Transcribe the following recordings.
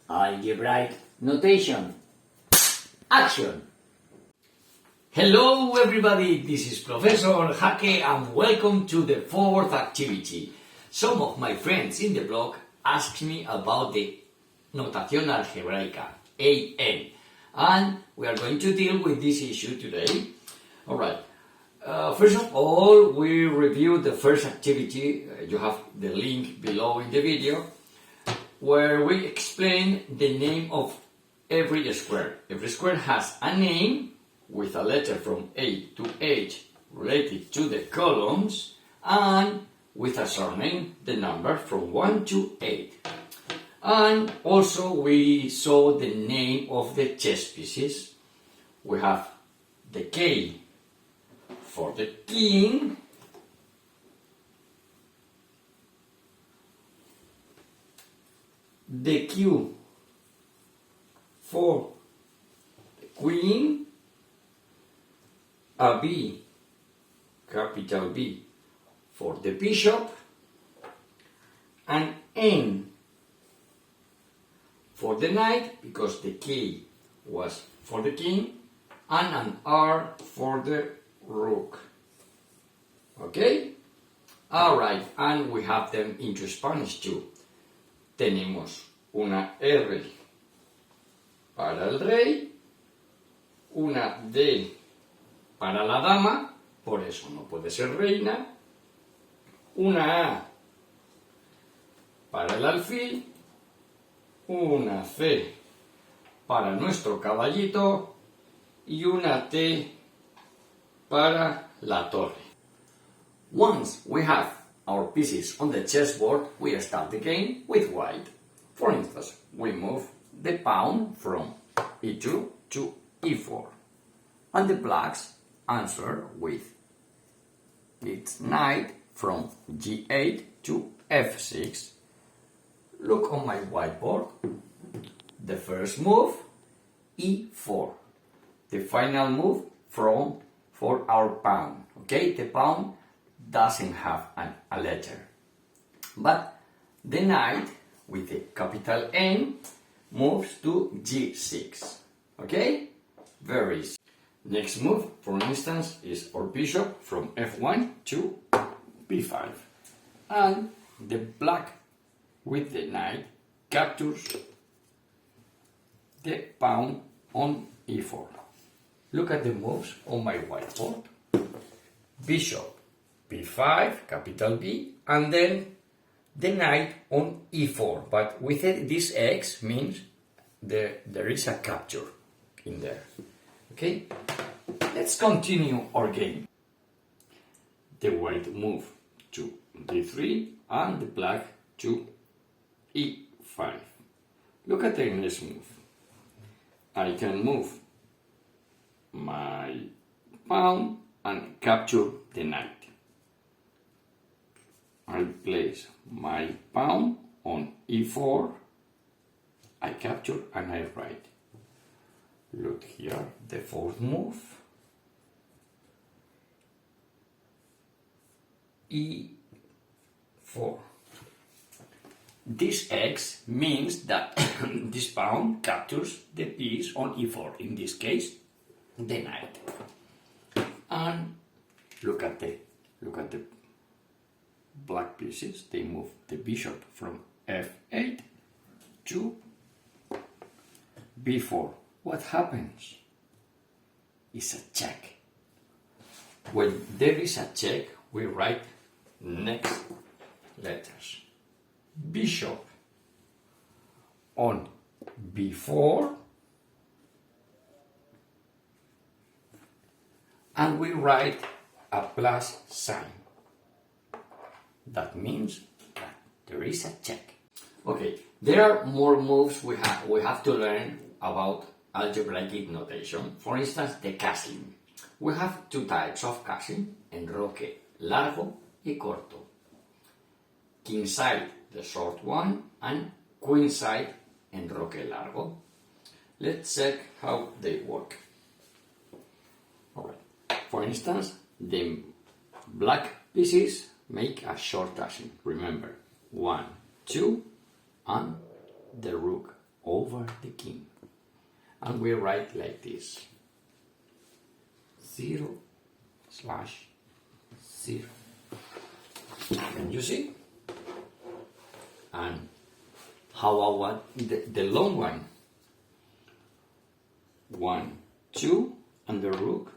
Algebraic notation. Action! Hello everybody, this is Professor Jaque and welcome to the fourth activity. Some of my friends in the blog asked me about the NOtación Algebraica, AN, and we are going to deal with this issue today. Alright, first of all, we review the first activity. You have the link below in the video, where we explain the name of every square. Every square has a name with a letter from A to H related to the columns, and with a surname, the number from 1 to 8. And also we saw the name of the chess pieces. We have the K for the king, the Q for the queen, a B, capital B, for the bishop, an N for the knight, because the K was for the king, and an R for the rook. Okay? Alright, and we have them into Spanish too. Tenemos una R para el rey, una D para la dama, por eso no puede ser reina, una A para el alfil, una C para nuestro caballito y una T para la torre. Once we have our pieces on the chessboard, we start the game with white. For instance, we move the pawn from E2 to E4, and the blacks answer with its knight from G8 to F6. Look on my whiteboard. The first move, E4. The final move for our pawn. Okay, the pawn doesn't have a letter. But the knight with the capital N moves to G6. Okay? Very easy. Next move, for instance, is our bishop from F1 to B5. And the black with the knight captures the pawn on E4. Look at the moves on my whiteboard. Bishop B5, capital B, and then the knight on E4. But with this X means there is a capture in there. Okay? Let's continue our game. The white move to D3 and the black to E5. Look at the next move. I can move my pawn and capture the knight. I place my pawn on E4, I capture and I write. Look here, the fourth move, E4. This X means that this pawn captures the piece on E4, in this case, the knight. And look at the black pieces. They move the bishop from F8 to B4. What happens? It's a check. When there is a check, we write next letters. Bishop on B4, and we write a plus sign. That means that there is a check. Okay, there are more moves we have to learn about algebraic notation. For instance, the castling. We have two types of castling: enroque largo y corto. King side, the short one, and queen side, enroque largo. Let's check how they work. Alright. For instance, the black pieces make a short castling. Remember, 1, 2, and the rook over the king. And we write like this. 0/0. Can you see? And how about the long one? 1, 2, and the rook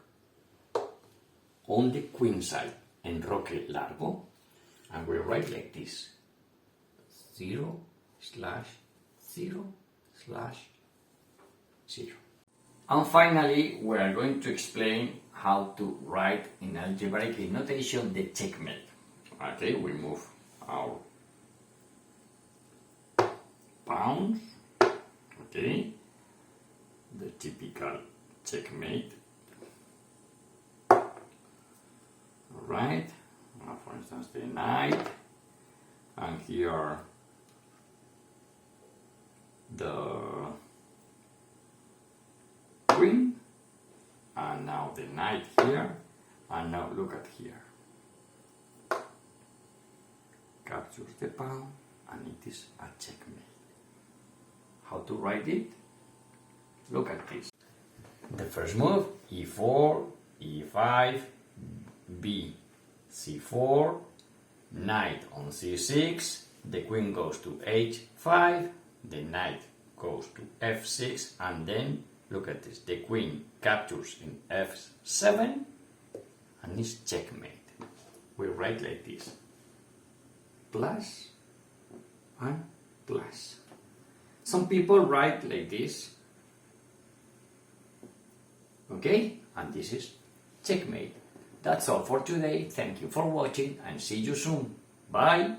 on the queen side, enroque largo, and we write like this. 0/0/0. And finally, we are going to explain how to write in algebraic notation the checkmate. Okay, we move our pawns. Okay, the typical checkmate. Alright, for instance, the knight, and here the queen, and now the knight here, and now look at here. Captures the pawn, and it is a checkmate. How to write it? Look at this. The first move, e4, e5, b, c4, knight on c6, the queen goes to h5, the knight goes to f6, and then look at this, the queen captures in f7, and it's checkmate. We write like this, plus and plus. Some people write like this, okay, and this is checkmate. That's all for today. Thank you for watching and see you soon. Bye.